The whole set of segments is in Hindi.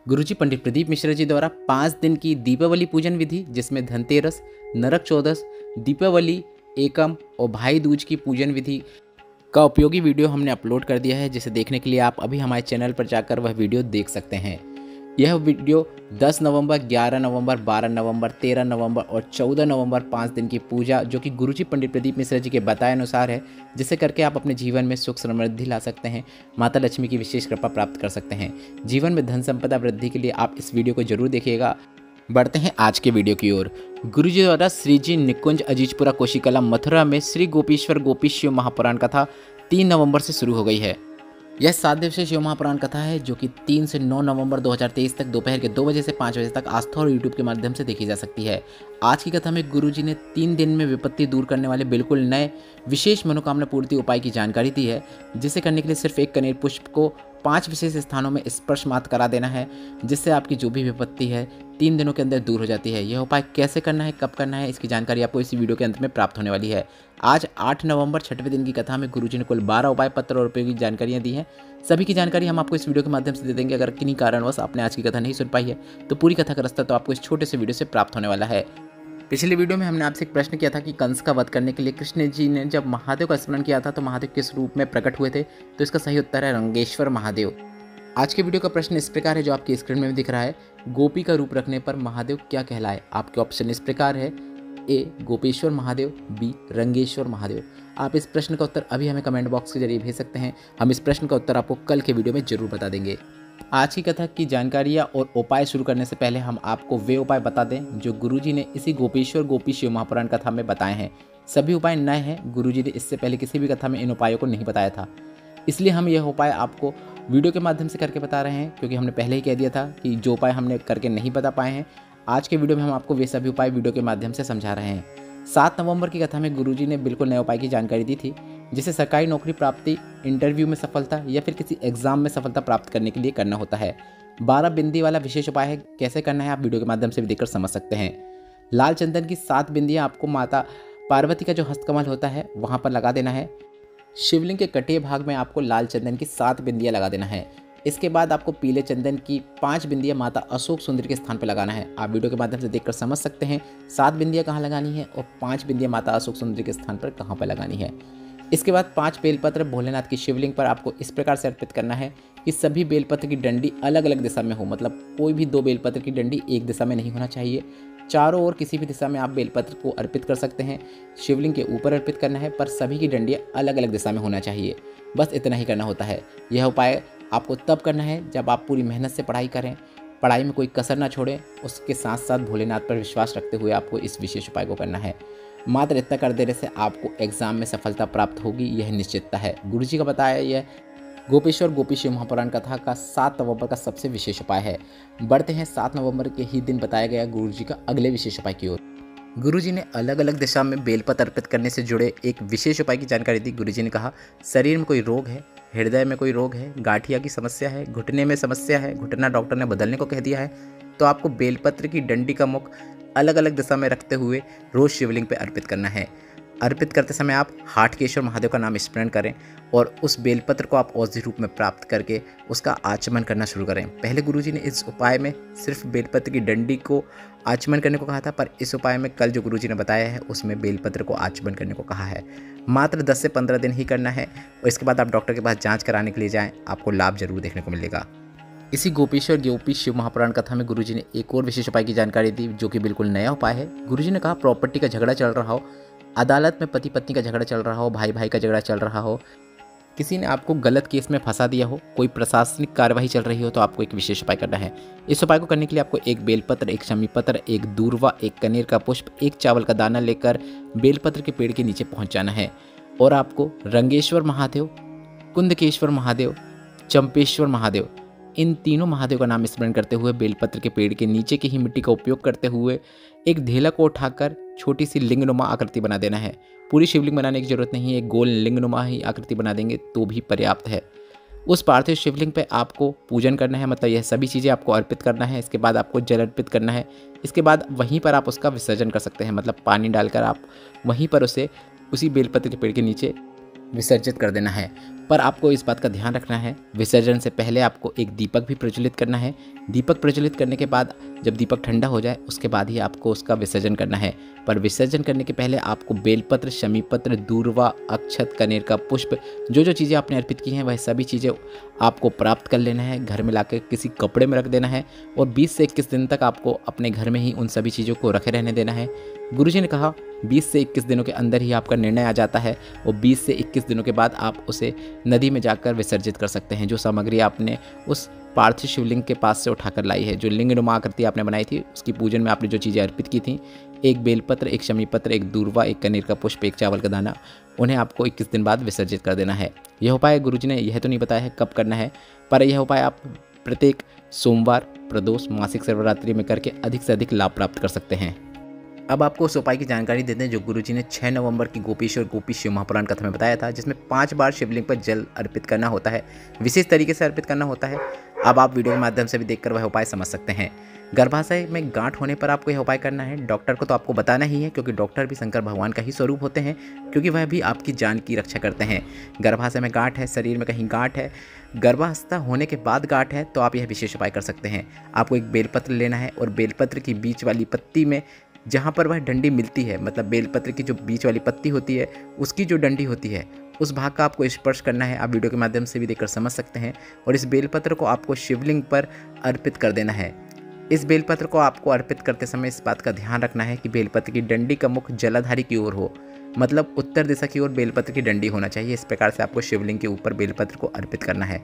गुरुजी पंडित प्रदीप मिश्रा जी द्वारा 5 दिन की दीपावली पूजन विधि, जिसमें धनतेरस, नरक चौदस, दीपावली, एकम और भाई दूज की पूजन विधि का उपयोगी वीडियो हमने अपलोड कर दिया है, जिसे देखने के लिए आप अभी हमारे चैनल पर जाकर वह वीडियो देख सकते हैं। यह वीडियो 10 नवंबर, 11 नवंबर, 12 नवंबर, 13 नवंबर और 14 नवंबर 5 दिन की पूजा, जो कि गुरुजी पंडित प्रदीप मिश्रा जी के बताए अनुसार है, जिसे करके आप अपने जीवन में सुख समृद्धि ला सकते हैं, माता लक्ष्मी की विशेष कृपा प्राप्त कर सकते हैं। जीवन में धन संपदा वृद्धि के लिए आप इस वीडियो को जरूर देखिएगा। बढ़ते हैं आज के वीडियो की ओर। गुरुजी द्वारा श्री जी निकुंज अजीजपुरा कोशिकला मथुरा में श्री गोपीश्वर गोपी शिव महापुराण कथा 3 नवंबर से शुरू हो गई है। यह 7 दिवसीय शिव महापुराण कथा है, जो कि 3 से 9 नवंबर 2023 तक दोपहर के 2 बजे से 5 बजे तक आस्था और यूट्यूब के माध्यम से देखी जा सकती है। आज की कथा में गुरुजी ने 3 दिन में विपत्ति दूर करने वाले बिल्कुल नए विशेष मनोकामना पूर्ति उपाय की जानकारी दी है, जिसे करने के लिए सिर्फ एक कनेर पुष्प को 5 विशेष स्थानों में स्पर्श मात्र करा देना है, जिससे आपकी जो भी विपत्ति है 3 दिनों के अंदर दूर हो जाती है। यह उपाय कैसे करना है, कब करना है, इसकी जानकारी आपको इसी वीडियो के अंत में प्राप्त होने वाली है। आज 8 नवंबर 6वें दिन की कथा में गुरुजी ने कुल 12 उपाय पत्र और उपयोगी जानकारियां दी हैं। सभी की जानकारी हम आपको इस वीडियो के माध्यम से दे देंगे। अगर किन्हीं कारणवश आपने आज की कथा नहीं सुन पाई है, तो पूरी कथा का रास्ता तो आपको इस छोटे से वीडियो से प्राप्त होने वाला है। पिछले वीडियो में हमने आपसे एक प्रश्न किया था कि कंस का वध करने के लिए कृष्ण जी ने जब महादेव का स्मरण किया था, तो महादेव किस रूप में प्रकट हुए थे? तो इसका सही उत्तर है रंगेश्वर महादेव। आज के वीडियो का प्रश्न इस प्रकार है, जो आपकी स्क्रीन में भी दिख रहा है। गोपी का रूप रखने पर महादेव क्या कहलाए? आपके ऑप्शन इस प्रकार है: ए गोपेश्वर महादेव, बी रंगेश्वर महादेव। आप इस प्रश्न का उत्तर अभी हमें कमेंट बॉक्स के जरिए भेज सकते हैं। हम इस प्रश्न का उत्तर आपको कल के वीडियो में जरूर बता देंगे। आज की कथा की जानकारियाँ और उपाय शुरू करने से पहले हम आपको वे उपाय बता दें जो गुरुजी ने इसी गोपेश्वर गोपी शिव महापुराण कथा में बताए हैं। सभी उपाय नए हैं, गुरुजी ने इससे पहले किसी भी कथा में इन उपायों को नहीं बताया था, इसलिए हम यह उपाय आपको वीडियो के माध्यम से करके बता रहे हैं, क्योंकि हमने पहले ही कह दिया था कि जो उपाय हमने करके नहीं बता पाए हैं, आज के वीडियो में हम आपको वे सभी उपाय वीडियो के माध्यम से समझा रहे हैं। 7 नवंबर की कथा में गुरुजी ने बिल्कुल नए उपाय की जानकारी दी थी, जिसे सरकारी नौकरी प्राप्ति, इंटरव्यू में सफलता या फिर किसी एग्जाम में सफलता प्राप्त करने के लिए करना होता है। 12 बिंदी वाला विशेष उपाय है। कैसे करना है आप वीडियो के माध्यम से भी देखकर समझ सकते हैं। लाल चंदन की 7 बिंदियाँ आपको माता पार्वती का जो हस्तकमल होता है वहाँ पर लगा देना है। शिवलिंग के कटे भाग में आपको लाल चंदन की 7 बिंदियाँ लगा देना है। इसके बाद आपको पीले चंदन की 5 बिंदियाँ माता अशोक सुंदरी के स्थान पर लगाना है। आप वीडियो के माध्यम से देखकर समझ सकते हैं 7 बिंदियाँ कहाँ लगानी है और 5 बिंदियाँ माता अशोक सुंदरी के स्थान पर कहाँ पर लगानी है। इसके बाद 5 बेलपत्र भोलेनाथ की शिवलिंग पर आपको इस प्रकार से अर्पित करना है कि सभी बेलपत्र की डंडी अलग अलग दिशा में हो, मतलब कोई भी 2 बेलपत्र की डंडी एक दिशा में नहीं होना चाहिए। चारों ओर किसी भी दिशा में आप बेलपत्र को अर्पित कर सकते हैं। शिवलिंग के ऊपर अर्पित करना है, पर सभी की डंडियाँ अलग अलग दिशा में होना चाहिए। बस इतना ही करना होता है। यह उपाय आपको तब करना है जब आप पूरी मेहनत से पढ़ाई करें, पढ़ाई में कोई कसर ना छोड़ें। उसके साथ साथ भोलेनाथ पर विश्वास रखते हुए आपको इस विशेष उपाय को करना है। मात्र इतना कर देने से आपको एग्जाम में सफलता प्राप्त होगी, यह निश्चितता है। गुरुजी का बताया यह गोपेश्वर गोपी शिव महापुराण कथा का 7 नवंबर का सबसे विशेष उपाय है। बढ़ते हैं 7 नवंबर के ही दिन बताया गया गुरुजी का अगले विशेष उपाय की ओर। गुरुजी ने अलग अलग दिशा में बेलपत्र अर्पित करने से जुड़े एक विशेष उपाय की जानकारी दी। गुरुजी ने कहा, शरीर में कोई रोग है, हृदय में कोई रोग है, गांठिया की समस्या है, घुटने में समस्या है, घुटना डॉक्टर ने बदलने को कह दिया है, तो आपको बेलपत्र की डंडी का मुख अलग अलग दिशा में रखते हुए रोज शिवलिंग पे अर्पित करना है। अर्पित करते समय आप हाटकेश्वर महादेव का नाम स्मरण करें और उस बेलपत्र को आप औषधि रूप में प्राप्त करके उसका आचमन करना शुरू करें। पहले गुरुजी ने इस उपाय में सिर्फ बेलपत्र की डंडी को आचमन करने को कहा था, पर इस उपाय में कल जो गुरुजी ने बताया है उसमें बेलपत्र को आचमन करने को कहा है। मात्र 10 से 15 दिन ही करना है और इसके बाद आप डॉक्टर के पास जाँच कराने के लिए जाएँ, आपको लाभ जरूर देखने को मिलेगा। इसी गोपेश्वर गोपी शिव महापुराण कथा में गुरुजी ने एक और विशेष उपाय की जानकारी दी, जो कि बिल्कुल नया उपाय है। गुरुजी ने कहा, प्रॉपर्टी का झगड़ा चल रहा हो, अदालत में पति पत्नी का झगड़ा चल रहा हो, भाई भाई का झगड़ा चल रहा हो, किसी ने आपको गलत केस में फंसा दिया हो, कोई प्रशासनिक कार्यवाही चल रही हो, तो आपको एक विशेष उपाय करना है। इस उपाय को करने के लिए आपको एक बेलपत्र, एक शमी पत्र, एक दूर्वा, एक कनेर का पुष्प, एक चावल का दाना लेकर बेलपत्र के पेड़ के नीचे पहुंच जाना है और आपको रंगेश्वर महादेव, कुंदकेश्वर महादेव, चंपेश्वर महादेव, इन तीनों महादेव का नाम स्मरण करते हुए बेलपत्र के पेड़ के नीचे की ही मिट्टी का उपयोग करते हुए एक ढेला को उठाकर छोटी सी लिंगनुमा आकृति बना देना है। पूरी शिवलिंग बनाने की जरूरत नहीं है, एक गोल लिंगनुमा ही आकृति बना देंगे तो भी पर्याप्त है। उस पार्थिव शिवलिंग पे आपको पूजन करना है, मतलब यह सभी चीज़ें आपको अर्पित करना है। इसके बाद आपको जल अर्पित करना है। इसके बाद वहीं पर आप उसका विसर्जन कर सकते हैं, मतलब पानी डालकर आप वहीं पर उसे उसी बेलपत्र के पेड़ के नीचे विसर्जित कर देना है। पर आपको इस बात का ध्यान रखना है, विसर्जन से पहले आपको एक दीपक भी प्रज्वलित करना है। दीपक प्रज्वलित करने के बाद जब दीपक ठंडा हो जाए उसके बाद ही आपको उसका विसर्जन करना है। पर विसर्जन करने के पहले आपको बेलपत्र, शमीपत्र, दूर्वा, अक्षत, कनेर का पुष्प, जो चीज़ें आपने अर्पित की हैं वह सभी चीज़ें आपको प्राप्त कर लेना है, घर में लाकर किसी कपड़े में रख देना है और 20 से 21 दिन तक आपको अपने घर में ही उन सभी चीज़ों को रखे रहने देना है। गुरुजी ने कहा 20 से 21 दिनों के अंदर ही आपका निर्णय आ जाता है और 20 से 21 दिनों के बाद आप उसे नदी में जाकर विसर्जित कर सकते हैं। जो सामग्री आपने उस पार्थिव शिवलिंग के पास से उठाकर लाई है, जो लिंग नुमा आकृति आपने बनाई थी, उसकी पूजन में आपने जो चीज़ें अर्पित की थी, एक बेलपत्र, एक शमीपत्र, एक दूर्वा, एक कनेर का पुष्प, एक चावल का दाना, उन्हें आपको 21 दिन बाद विसर्जित कर देना है। यह उपाय गुरुजी ने यह तो नहीं बताया है कब करना है, पर यह उपाय आप प्रत्येक सोमवार, प्रदोष, मासिक शिवरात्रि में करके अधिक से अधिक लाभ प्राप्त कर सकते हैं। अब आपको उस उपाय की जानकारी देते हैं जो गुरुजी ने 6 नवंबर की गोपेश्वर गोपी शिव महापुराण कथा में बताया था, जिसमें 5 बार शिवलिंग पर जल अर्पित करना होता है, विशेष तरीके से अर्पित करना होता है। अब आप वीडियो के माध्यम से भी देखकर वह उपाय समझ सकते हैं। गर्भाशय में गांठ होने पर आपको यह उपाय करना है। डॉक्टर को तो आपको बताना ही है, क्योंकि डॉक्टर भी शंकर भगवान का ही स्वरूप होते हैं, क्योंकि वह भी आपकी जान की रक्षा करते हैं। गर्भाशय में गांठ है, शरीर में कहीं गांठ है, गर्भावस्था होने के बाद गांठ है, तो आप यह विशेष उपाय कर सकते हैं। आपको एक बेलपत्र लेना है और बेलपत्र की बीच वाली पत्ती में जहाँ पर वह डंडी मिलती है, मतलब बेलपत्र की जो बीच वाली पत्ती होती है उसकी जो डंडी होती है उस भाग का आपको स्पर्श करना है। आप वीडियो के माध्यम से भी देखकर समझ सकते हैं। और इस बेलपत्र को आपको शिवलिंग पर अर्पित कर देना है। इस बेलपत्र को आपको अर्पित करते समय इस बात का ध्यान रखना है कि बेलपत्र की डंडी का मुख जलाधारी की ओर हो, मतलब उत्तर दिशा की ओर बेलपत्र की डंडी होना चाहिए। इस प्रकार से आपको शिवलिंग के ऊपर बेलपत्र को अर्पित करना है।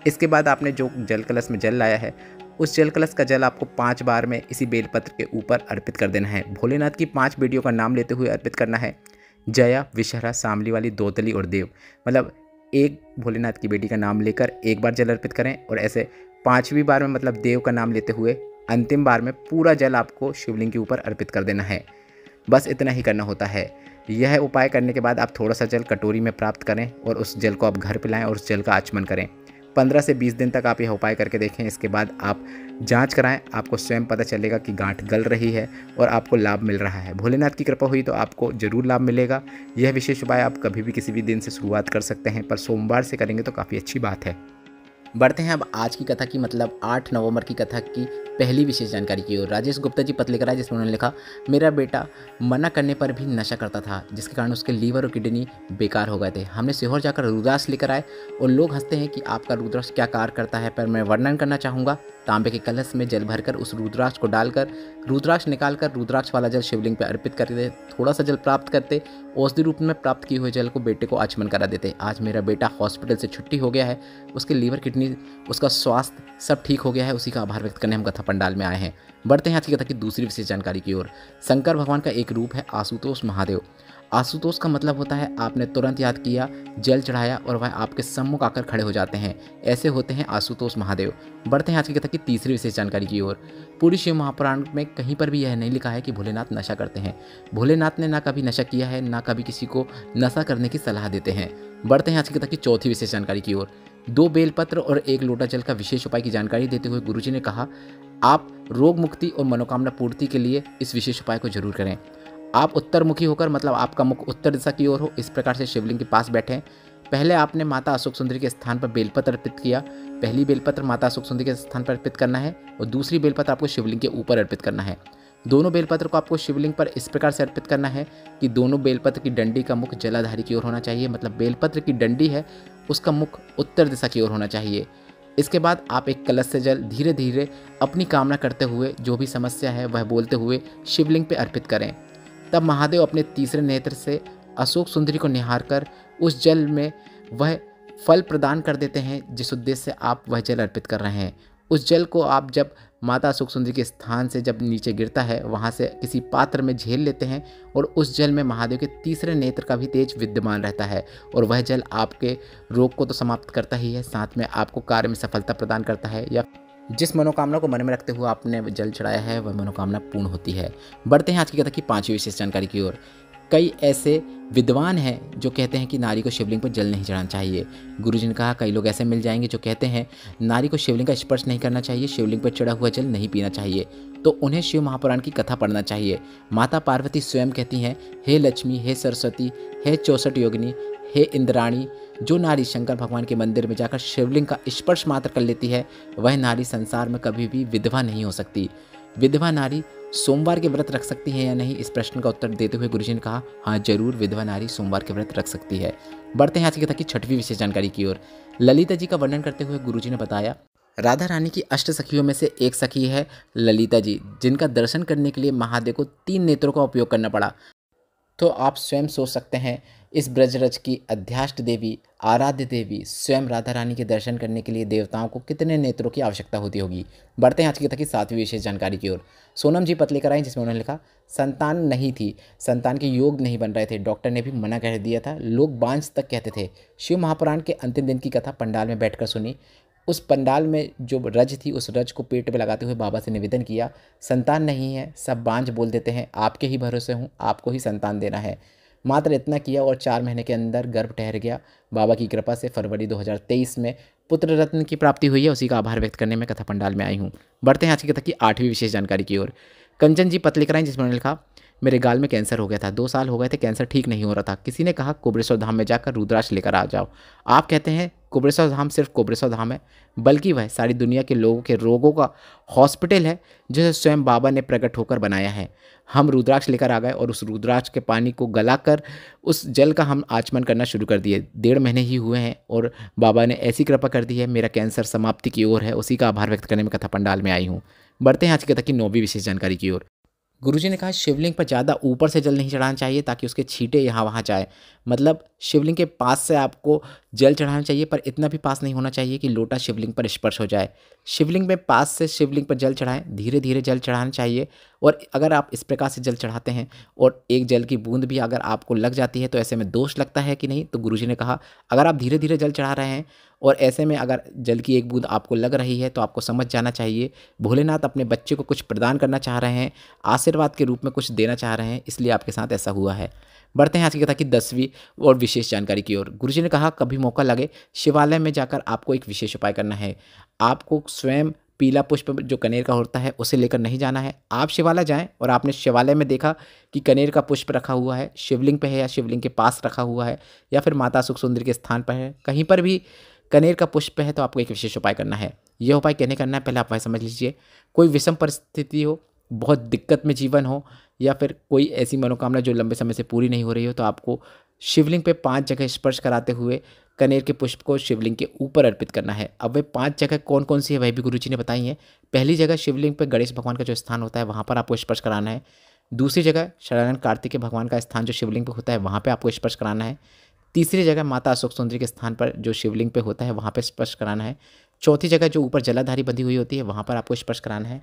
इसके बाद आपने जो जल कलश में जल लाया है उस जल कलश का जल आपको 5 बार में इसी बेलपत्र के ऊपर अर्पित कर देना है। भोलेनाथ की 5 बेटियों का नाम लेते हुए अर्पित करना है। जया, विषहरा, शामली वाली, दोतली और देव, मतलब एक भोलेनाथ की बेटी का नाम लेकर एक बार जल अर्पित करें और ऐसे 5वीं बार में मतलब देव का नाम लेते हुए अंतिम बार में पूरा जल आपको शिवलिंग के ऊपर अर्पित कर देना है। बस इतना ही करना होता है। यह उपाय करने के बाद आप थोड़ा सा जल कटोरी में प्राप्त करें और उस जल को आप घर पे लाएं और उस जल का आचमन करें। 15 से 20 दिन तक आप यह उपाय करके देखें। इसके बाद आप जांच कराएं, आपको स्वयं पता चलेगा कि गांठ गल रही है और आपको लाभ मिल रहा है। भोलेनाथ की कृपा हुई तो आपको जरूर लाभ मिलेगा। यह विशेष उपाय आप कभी भी किसी भी दिन से शुरुआत कर सकते हैं, पर सोमवार से करेंगे तो काफ़ी अच्छी बात है। बढ़ते हैं अब आज की कथा की, मतलब 8 नवंबर की कथा की पहली विशेष जानकारी की ओर। राजेश गुप्ता जी पत्र लेकर आए, जिसमें उन्होंने लिखा, मेरा बेटा मना करने पर भी नशा करता था, जिसके कारण उसके लीवर और किडनी बेकार हो गए थे। हमने सीहोर जाकर रुद्राक्ष लेकर आए और लोग हंसते हैं कि आपका रुद्राक्ष क्या कार्य करता है, पर मैं वर्णन करना चाहूँगा। तांबे के कलश में जल भरकर उस रुद्राक्ष को डालकर रुद्राक्ष निकालकर रुद्राक्ष वाला जल शिवलिंग पर अर्पित कर देते, थोड़ा सा जल प्राप्त करते, औषधि रूप में प्राप्त किए हुए जल को बेटे को आचमन करा देते। आज मेरा बेटा हॉस्पिटल से छुट्टी हो गया है, उसके लीवर, किडनी, उसका स्वास्थ्य सब ठीक हो गया है। उसी का आभार व्यक्त करने हम कथा पंडाल में आए हैं। बढ़ते हैं आज की कथा की दूसरी विशेष जानकारी की ओर। शंकर भगवान का एक रूप है आशुतोष महादेव। आशुतोष का मतलब होता है आपने तुरंत याद किया, जल चढ़ाया और वह आपके सम्मुख आकर खड़े हो जाते हैं, ऐसे होते हैं आशुतोष महादेव। बढ़ते हैं आज की कथा की तीसरी विशेष जानकारी की ओर। पूरी शिव महापुराण में कहीं पर भी यह नहीं लिखा है कि भोलेनाथ नशा करते हैं। भोलेनाथ ने ना कभी नशा किया है, ना कभी किसी को नशा करने की सलाह देते हैं। बढ़ते हैं आज की कथा की चौथी विशेष जानकारी की ओर। 2 बेलपत्र और 1 लोटा जल का विशेष उपाय की जानकारी देते हुए गुरुजी ने कहा, आप रोग मुक्ति और मनोकामना पूर्ति के लिए इस विशेष उपाय को जरूर करें। आप उत्तरमुखी होकर, मतलब आपका मुख उत्तर दिशा की ओर हो, इस प्रकार से शिवलिंग के पास बैठें। पहले आपने माता अशोक सुंदरी के स्थान पर बेलपत्र अर्पित किया। पहली बेलपत्र माता अशोक सुंदरी के स्थान पर अर्पित करना है और दूसरी बेलपत्र आपको शिवलिंग के ऊपर अर्पित करना है। दोनों बेलपत्र को आपको शिवलिंग पर इस प्रकार से अर्पित करना है कि दोनों बेलपत्र की डंडी का मुख जलाधारी की ओर होना चाहिए, मतलब बेलपत्र की डंडी है उसका मुख उत्तर दिशा की ओर होना चाहिए। इसके बाद आप एक कलश से जल धीरे धीरे अपनी कामना करते हुए, जो भी समस्या है वह बोलते हुए शिवलिंग पर अर्पित करें। तब महादेव अपने तीसरे नेत्र से अशोक सुंदरी को निहार कर उस जल में वह फल प्रदान कर देते हैं जिस उद्देश्य से आप वह जल अर्पित कर रहे हैं। उस जल को आप जब माता अशोक सुंदरी के स्थान से जब नीचे गिरता है वहाँ से किसी पात्र में झेल लेते हैं और उस जल में महादेव के तीसरे नेत्र का भी तेज विद्यमान रहता है और वह जल आपके रोग को तो समाप्त करता ही है, साथ में आपको कार्य में सफलता प्रदान करता है, या जिस मनोकामना को मन में रखते हुए आपने जल चढ़ाया है वह मनोकामना पूर्ण होती है। बढ़ते हैं आज की कथा की 5वीं विशेष जानकारी की ओर। कई ऐसे विद्वान हैं जो कहते हैं कि नारी को शिवलिंग पर जल नहीं चढ़ाना चाहिए। गुरुजी ने कहा, कई लोग ऐसे मिल जाएंगे जो कहते हैं नारी को शिवलिंग का स्पर्श नहीं करना चाहिए, शिवलिंग पर चढ़ा हुआ जल नहीं पीना चाहिए, तो उन्हें शिव महापुराण की कथा पढ़ना चाहिए। माता पार्वती स्वयं कहती हैं, हे लक्ष्मी, हे सरस्वती, हे 64 योगिनी, हे इंद्राणी, जो नारी शंकर भगवान के मंदिर में जाकर शिवलिंग का स्पर्श मात्र कर लेती है, वह नारी संसार में कभी भी विधवा नहीं हो सकती। विधवा नारी सोमवार के व्रत रख सकती है या नहीं, इस प्रश्न का उत्तर देते हुए गुरुजी ने कहा, हाँ जरूर, विधवा नारी सोमवार के व्रत रख सकती है। बढ़ते हैं आज की कथा की छठवीं विशेष जानकारी की ओर। ललिता जी का वर्णन करते हुए गुरुजी ने बताया, राधा रानी की अष्ट सखियों में से एक सखी है ललिता जी, जिनका दर्शन करने के लिए महादेव को 3 नेत्रों का उपयोग करना पड़ा। तो आप स्वयं सोच सकते हैं, इस ब्रजरज की अध्याष्ट देवी, आराध्य देवी स्वयं राधा रानी के दर्शन करने के लिए देवताओं को कितने नेत्रों की आवश्यकता होती होगी। बढ़ते हैं आज की कथा की 7वीं विशेष जानकारी की ओर। सोनम जी पत्र लेकर आई, जिसमें उन्होंने लिखा, संतान नहीं थी, संतान के योग नहीं बन रहे थे, डॉक्टर ने भी मना कर दिया था, लोग बांझ तक कहते थे। शिव महापुराण के अंतिम दिन की कथा पंडाल में बैठकर सुनी। उस पंडाल में जो रज थी, उस रज को पेट पे लगाते हुए बाबा से निवेदन किया, संतान नहीं है, सब बांझ बोल देते हैं, आपके ही भरोसे हूँ, आपको ही संतान देना है। मात्र इतना किया और 4 महीने के अंदर गर्भ ठहर गया। बाबा की कृपा से फरवरी 2023 में पुत्र रत्न की प्राप्ति हुई है, उसी का आभार व्यक्त करने में कथा पंडाल में आई हूँ। बढ़ते हैं आज की कथा की 8वीं विशेष जानकारी की ओर। कंचन जी पत्र लेकर आई, जिसमें उन्होंने लिखा, मेरे गाल में कैंसर हो गया था, 2 साल हो गए थे, कैंसर ठीक नहीं हो रहा था। किसी ने कहा कुबेरेश्वर धाम में जाकर रुद्राक्ष लेकर आ जाओ। आप कहते हैं कुबेरेश्वर धाम सिर्फ कुबेरेश्वर धाम है, बल्कि वह सारी दुनिया के लोगों के रोगों का हॉस्पिटल है, जिसे स्वयं बाबा ने प्रकट होकर बनाया है। हम रुद्राक्ष लेकर आ गए और उस रुद्राक्ष के पानी को गलाकर उस जल का हम आचमन करना शुरू कर दिए। 1.5 महीने ही हुए हैं और बाबा ने ऐसी कृपा कर दी है, मेरा कैंसर समाप्ति की ओर है, उसी का आभार व्यक्त करने में कथा पंडाल में आई हूँ। बढ़ते हैं आज की कथा की 9वीं विशेष जानकारी की ओर। गुरुजी ने कहा, शिवलिंग पर ज़्यादा ऊपर से जल नहीं चढ़ाना चाहिए ताकि उसके छींटे यहाँ वहाँ जाए। मतलब शिवलिंग के पास से आपको जल चढ़ाना चाहिए, पर इतना भी पास नहीं होना चाहिए कि लोटा शिवलिंग पर स्पर्श हो जाए। शिवलिंग में पास से शिवलिंग पर जल चढ़ाएं, धीरे धीरे जल चढ़ाना चाहिए। और अगर आप इस प्रकार से जल चढ़ाते हैं और एक जल की बूंद भी अगर आपको लग जाती है तो ऐसे में दोष लगता है कि नहीं। तो गुरुजी ने कहा, अगर आप धीरे धीरे जल चढ़ा रहे हैं और ऐसे में अगर जल की एक बूंद आपको लग रही है तो आपको समझ जाना चाहिए भोलेनाथ अपने बच्चे को कुछ प्रदान करना चाह रहे हैं, आशीर्वाद के रूप में कुछ देना चाह रहे हैं, इसलिए आपके साथ ऐसा हुआ है। बढ़ते हैं आज की कथा की 10वीं और विशेष जानकारी की ओर। गुरुजी ने कहा, कभी मौका लगे शिवालय में जाकर आपको एक विशेष उपाय करना है। आपको स्वयं पीला पुष्प जो कनेर का होता है उसे लेकर नहीं जाना है। आप शिवालय जाएं और आपने शिवालय में देखा कि कनेर का पुष्प रखा हुआ है, शिवलिंग पे है या शिवलिंग के पास रखा हुआ है या फिर माता सुख सुंदरी के स्थान पर है, कहीं पर भी कनेर का पुष्प है, तो आपको एक विशेष उपाय करना है। यह उपाय कहने करना है, पहले आप वह समझ लीजिए। कोई विषम परिस्थिति हो, बहुत दिक्कत में जीवन हो, या फिर कोई ऐसी मनोकामना जो लंबे समय से पूरी नहीं हो रही हो, तो आपको शिवलिंग पे 5 जगह स्पर्श कराते हुए कनेर के पुष्प को शिवलिंग के ऊपर अर्पित करना है। अब वे 5 जगह कौन कौन सी है वह भी गुरुजी ने बताई है। पहली जगह शिवलिंग पे गणेश भगवान का जो स्थान होता है वहाँ पर आपको स्पर्श कराना है। दूसरी जगह शरणानंद कार्तिकेय भगवान का स्थान जो शिवलिंग पे होता है वहाँ पर आपको स्पर्श कराना है। तीसरी जगह माता अशोक सुंदरी के स्थान पर जो शिवलिंग पे होता है वहाँ पे स्पर्श कराना है। चौथी जगह जो ऊपर जलाधारी बंधी हुई होती है वहाँ पर आपको स्पर्श कराना है।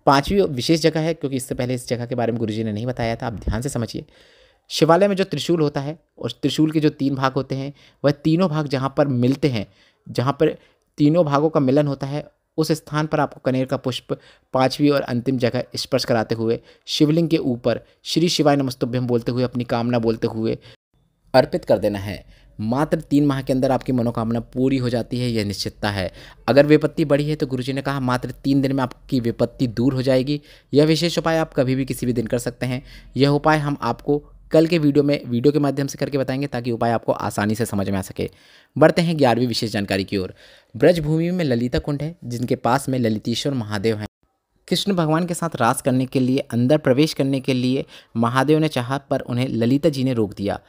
5वीं विशेष जगह है, क्योंकि इससे पहले इस जगह के बारे में गुरुजी ने नहीं बताया था, आप ध्यान से समझिए। शिवालय में जो त्रिशूल होता है और त्रिशूल के जो 3 भाग होते हैं, वह तीनों भाग जहाँ पर मिलते हैं, जहाँ पर तीनों भागों का मिलन होता है, उस स्थान पर आपको कनेर का पुष्प 5वीं और अंतिम जगह स्पर्श कराते हुए शिवलिंग के ऊपर श्री शिवाय नमस्तुभ्यम बोलते हुए, अपनी कामना बोलते हुए अर्पित कर देना है। मात्र 3 माह के अंदर आपकी मनोकामना पूरी हो जाती है, यह निश्चितता है। अगर विपत्ति बड़ी है तो गुरुजी ने कहा मात्र 3 दिन में आपकी विपत्ति दूर हो जाएगी। यह विशेष उपाय आप कभी भी किसी भी दिन कर सकते हैं। यह उपाय हम आपको कल के वीडियो के माध्यम से करके बताएंगे ताकि उपाय आपको आसानी से समझ में आ सके। बढ़ते हैं 11वीं विशेष जानकारी की ओर। ब्रजभूमि में ललिता कुंड है, जिनके पास में ललितेश्वर महादेव हैं। कृष्ण भगवान के साथ रास करने के लिए अंदर प्रवेश करने के लिए महादेव ने चाहा, पर उन्हें ललिता जी ने रोक दिया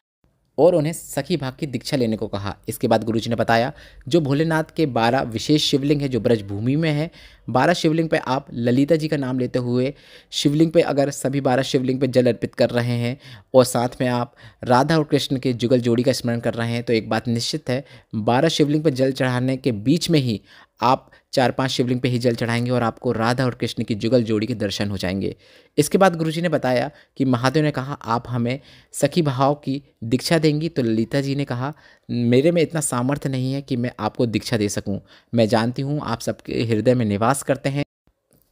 और उन्हें सखी भाग की दीक्षा लेने को कहा। इसके बाद गुरुजी ने बताया, जो भोलेनाथ के 12 विशेष शिवलिंग है जो ब्रजभूमि में है, 12 शिवलिंग पे आप ललिता जी का नाम लेते हुए शिवलिंग पे अगर सभी 12 शिवलिंग पे जल अर्पित कर रहे हैं और साथ में आप राधा और कृष्ण के जुगल जोड़ी का स्मरण कर रहे हैं, तो एक बात निश्चित है, 12 शिवलिंग पे जल चढ़ाने के बीच में ही आप 4-5 शिवलिंग पे ही जल चढ़ाएंगे और आपको राधा और कृष्ण की जुगल जोड़ी के दर्शन हो जाएंगे। इसके बाद गुरुजी ने बताया कि महादेव ने कहा, आप हमें सखी भाव की दीक्षा देंगी। तो ललिता जी ने कहा, मेरे में इतना सामर्थ्य नहीं है कि मैं आपको दीक्षा दे सकूं। मैं जानती हूं आप सबके हृदय में निवास करते हैं,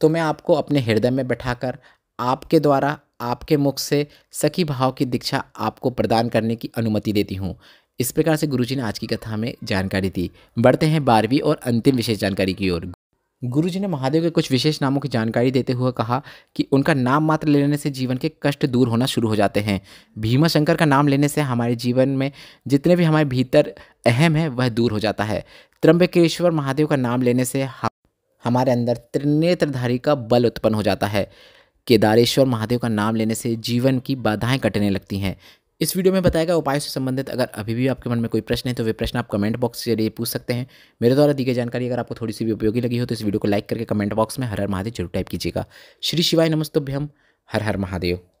तो मैं आपको अपने हृदय में बैठाकर आपके द्वारा आपके मुख से सखी भाव की दीक्षा आपको प्रदान करने की अनुमति देती हूँ। इस प्रकार से गुरुजी ने आज की कथा में जानकारी दी। बढ़ते हैं 12वीं और अंतिम विशेष जानकारी की ओर। गुरुजी ने महादेव के कुछ विशेष नामों की जानकारी देते हुए कहा कि उनका नाम मात्र लेने से जीवन के कष्ट दूर होना शुरू हो जाते हैं। भीमा शंकर का नाम लेने से हमारे जीवन में जितने भी हमारे भीतर अहम है वह दूर हो जाता है। त्र्यंबकेश्वर महादेव का नाम लेने से हमारे अंदर त्रिनेत्रधारी का बल उत्पन्न हो जाता है। केदारेश्वर महादेव का नाम लेने से जीवन की बाधाएं कटने लगती हैं। इस वीडियो में बताया गया उपायों से संबंधित अगर अभी भी आपके मन में कोई प्रश्न है तो वे प्रश्न आप कमेंट बॉक्स के जरिए पूछ सकते हैं। मेरे द्वारा दी गई जानकारी अगर आपको थोड़ी सी भी उपयोगी लगी हो तो इस वीडियो को लाइक करके कमेंट बॉक्स में हर हर महादेव जरूर टाइप कीजिएगा। श्री शिवाय नमस्तुभ्यम। हर हर महादेव।